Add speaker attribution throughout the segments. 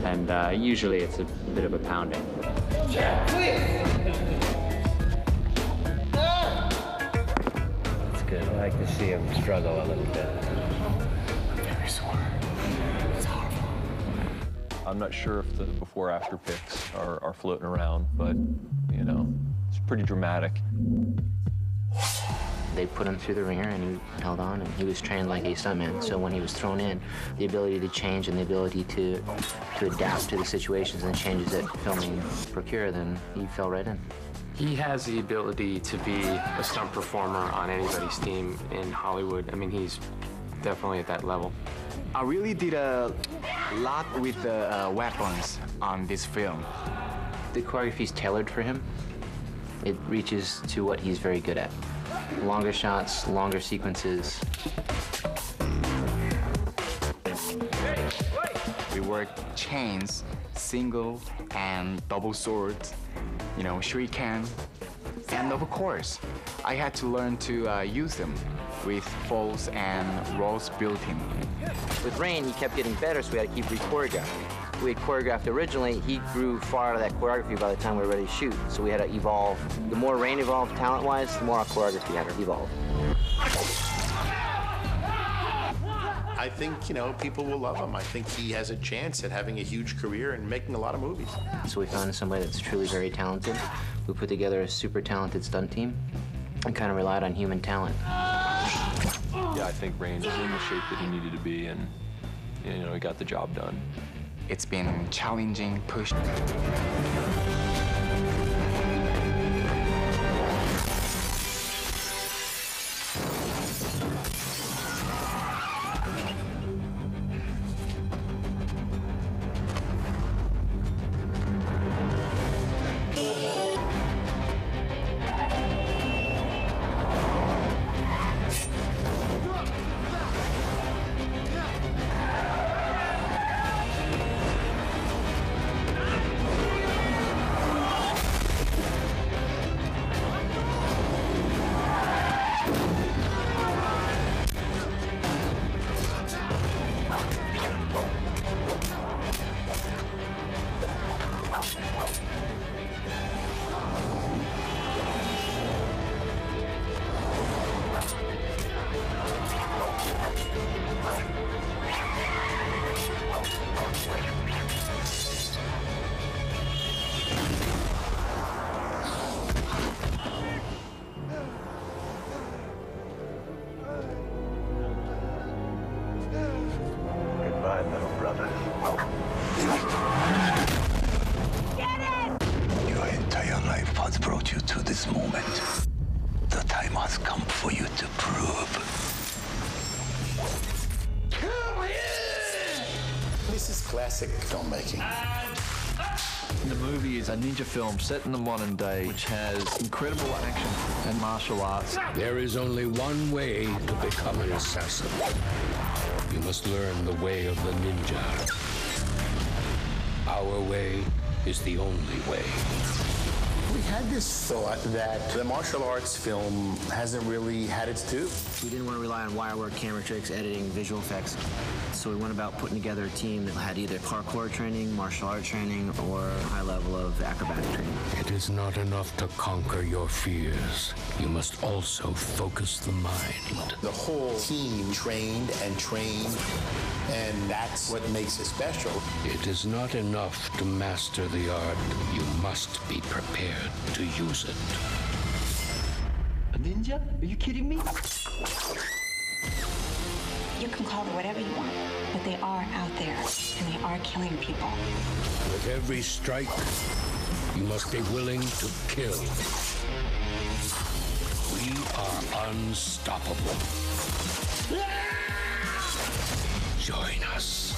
Speaker 1: and usually it's a bit of a pounding.
Speaker 2: It's good. I like to see him struggle a little bit.
Speaker 3: I'm very sore. It's horrible.
Speaker 4: I'm not sure if the before-after pics are floating around, but, you know, it's pretty dramatic.
Speaker 5: They put him through the ringer, and he held on, and he was trained like a stuntman. So when he was thrown in, the ability to change and the ability to adapt to the situations and the changes that filming procure, then he fell right in.
Speaker 6: He has the ability to be a stunt performer on anybody's team in Hollywood. I mean, he's definitely at that level.
Speaker 7: I really did a lot with the weapons on this film.
Speaker 5: The choreography is tailored for him. It reaches to what he's very good at. Longer shots, longer sequences.
Speaker 7: We work chains, single and double swords, you know, shuriken, and of course, I had to learn to use them with falls and rolls built in.
Speaker 5: With Rain, he kept getting better, so we had to keep re-choreographing. We had choreographed originally, he grew far out of that choreography by the time we were ready to shoot, so we had to evolve. The more Rain evolved talent-wise, the more our choreography had to evolve.
Speaker 8: I think, you know, people will love him. I think he has a chance at having a huge career and making a lot of movies.
Speaker 5: So we found somebody that's truly very talented. We put together a super talented stunt team and kind of relied on human talent.
Speaker 4: Yeah, I think Rain is in the shape that he needed to be, and, you know, he got the job done.
Speaker 7: It's been challenging, pushed.
Speaker 3: Your entire life has brought you to this moment. The time has come for you to prove.
Speaker 8: Come here! This is classic filmmaking.
Speaker 9: The movie is a ninja film set in the modern day, which has incredible action and martial arts.
Speaker 10: There is only one way to become an assassin. You must learn the way of the ninja. Our way is the only way.
Speaker 8: We had this thought that the martial arts film hasn't really had its due.
Speaker 5: We didn't want to rely on wire work, camera tricks, editing, visual effects. So we went about putting together a team that had either parkour training, martial art training, or a high level of acrobatic training.
Speaker 10: It is not enough to conquer your fears. You must also focus the mind.
Speaker 8: The whole team trained, and that's what makes it special.
Speaker 10: It is not enough to master the art. You must be prepared to use it.
Speaker 9: A ninja? Are you kidding me?
Speaker 11: You can call it whatever you want, but they are out there, and they are killing people.
Speaker 10: With every strike, you must be willing to kill. We are unstoppable. Join us.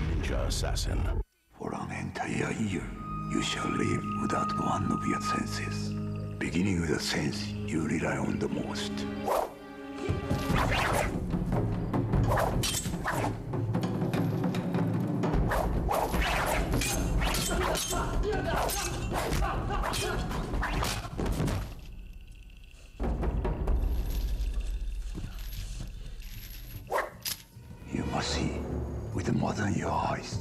Speaker 3: Ninja Assassin. For an entire year, you shall live without one of your senses. Beginning with the sense you rely on the most. You must see with more than your eyes.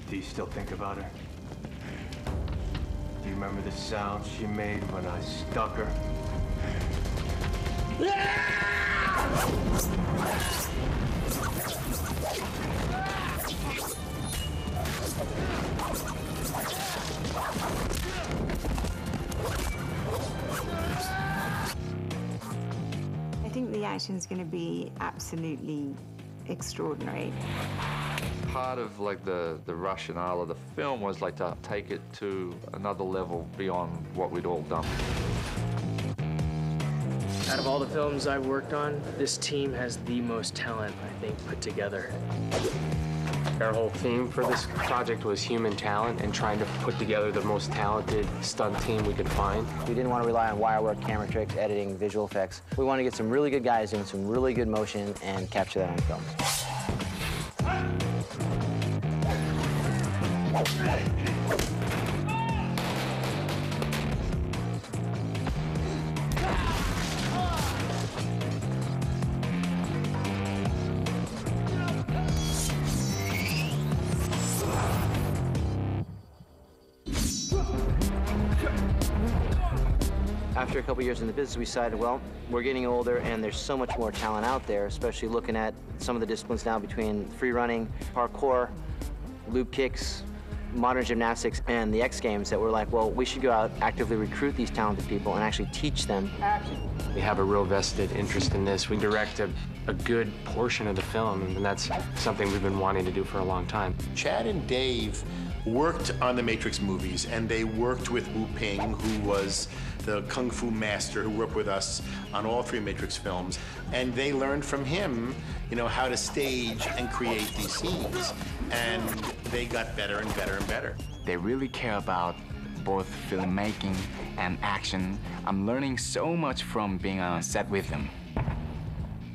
Speaker 12: Do you still think about her? Do you remember the sound she made when I stuck her?
Speaker 13: I think the action's going to be absolutely extraordinary.
Speaker 9: Part of like the rationale of the film was like to take it to another level beyond what we'd all done.
Speaker 14: Out of all the films I've worked on, this team has the most talent, I think, put together.
Speaker 6: Our whole theme for this project was human talent and trying to put together the most talented stunt team we could find.
Speaker 5: We didn't want to rely on wire work, camera tricks, editing, visual effects. We wanted to get some really good guys doing some really good motion and capture that on film. After a couple years in the business, we decided, well, we're getting older and there's so much more talent out there, especially looking at some of the disciplines now between free running, parkour, loop kicks, modern gymnastics, and the X Games, that we're like, well, we should go out, actively recruit these talented people and actually teach them.
Speaker 6: We have a real vested interest in this. We direct a good portion of the film, and that's something we've been wanting to do for a long time.
Speaker 8: Chad and Dave worked on the Matrix movies, and they worked with Wu Ping, who was the Kung Fu master who worked with us on all 3 Matrix films. And they learned from him, you know, how to stage and create these scenes. And they got better and better and better.
Speaker 7: They really care about both filmmaking and action. I'm learning so much from being on set with them.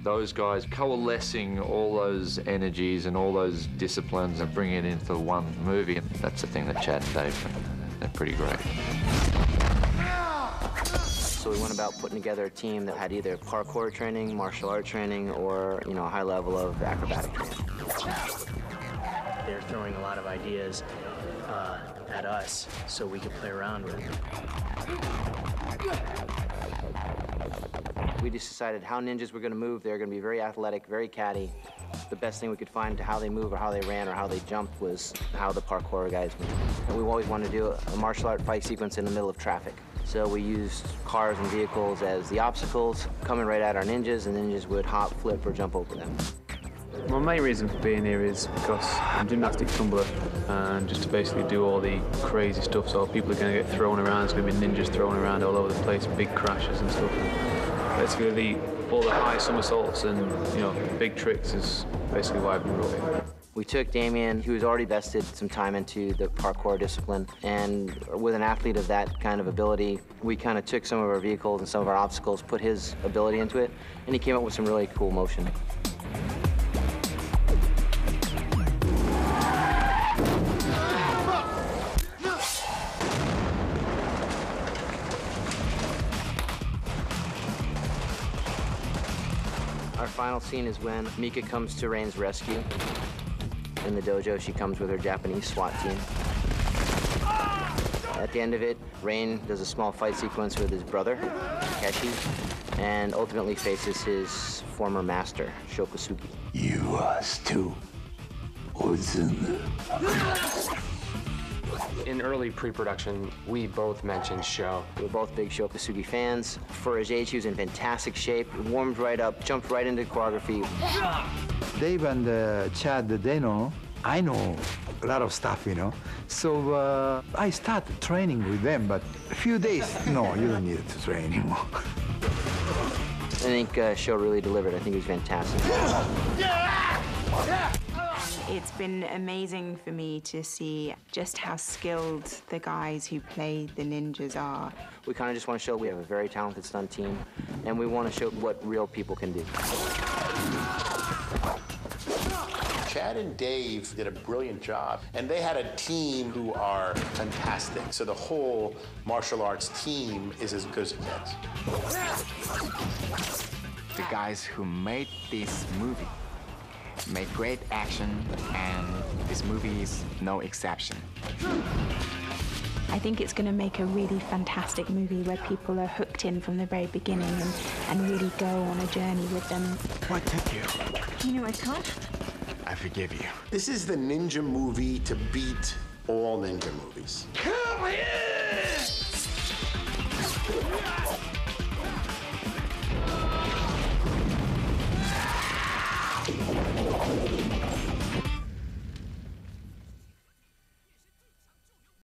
Speaker 9: Those guys coalescing all those energies and all those disciplines and bringing it into one movie, and that's the thing that Chad and Dave, they're pretty great.
Speaker 5: So we went about putting together a team that had either parkour training, martial art training, or, you know, a high level of acrobatic training.
Speaker 14: They're throwing a lot of ideas at us so we could play around with them.
Speaker 5: We just decided how ninjas were going to move. They're going to be very athletic, very catty. The best thing we could find to how they move or how they ran or how they jumped was how the parkour guys moved. And we always wanted to do a martial art fight sequence in the middle of traffic. So we used cars and vehicles as the obstacles, coming right at our ninjas, and ninjas would hop, flip, or jump over them.
Speaker 15: My main reason for being here is because I'm a gymnastic tumbler, and just to basically do all the crazy stuff, so people are going to get thrown around, there's going to be ninjas thrown around all over the place, big crashes and stuff. Basically, all the high somersaults and, you know, big tricks is basically why I've been brought here.
Speaker 5: We took Damien, who was already vested some time into the parkour discipline, and with an athlete of that kind of ability, we kind of took some of our vehicles and some of our obstacles, put his ability into it, and he came up with some really cool motion. Our final scene is when Mika comes to Rain's rescue. In the dojo, she comes with her Japanese SWAT team. At the end of it, Rain does a small fight sequence with his brother, Takeshi, and ultimately faces his former master, Shokosugi.
Speaker 3: You are still Ozuna.
Speaker 6: In early pre-production, we both mentioned Sho.
Speaker 5: We were both big Shokosugi fans. For his age, he was in fantastic shape, warmed right up, jumped right into choreography.
Speaker 16: Dave and Chad, they know. I know a lot of stuff, you know. So I started training with them, but a few days, no, you don't need to train anymore.
Speaker 5: I think Sho really delivered. I think he was fantastic.
Speaker 13: It's been amazing for me to see just how skilled the guys who play the ninjas are.
Speaker 5: We kind of just want to show we have a very talented stunt team, and we want to show what real people can do.
Speaker 8: Chad and Dave did a brilliant job, and they had a team who are fantastic. So the whole martial arts team is as good as it gets.
Speaker 7: The guys who made this movie made great action, and this movie is no exception.
Speaker 11: I think it's going to make a really fantastic movie where people are hooked in from the very beginning and really go on a journey with them.
Speaker 3: Why, thank you.
Speaker 11: You know I can't.
Speaker 3: I forgive you.
Speaker 8: This is the ninja movie to beat all ninja movies.
Speaker 3: Come here!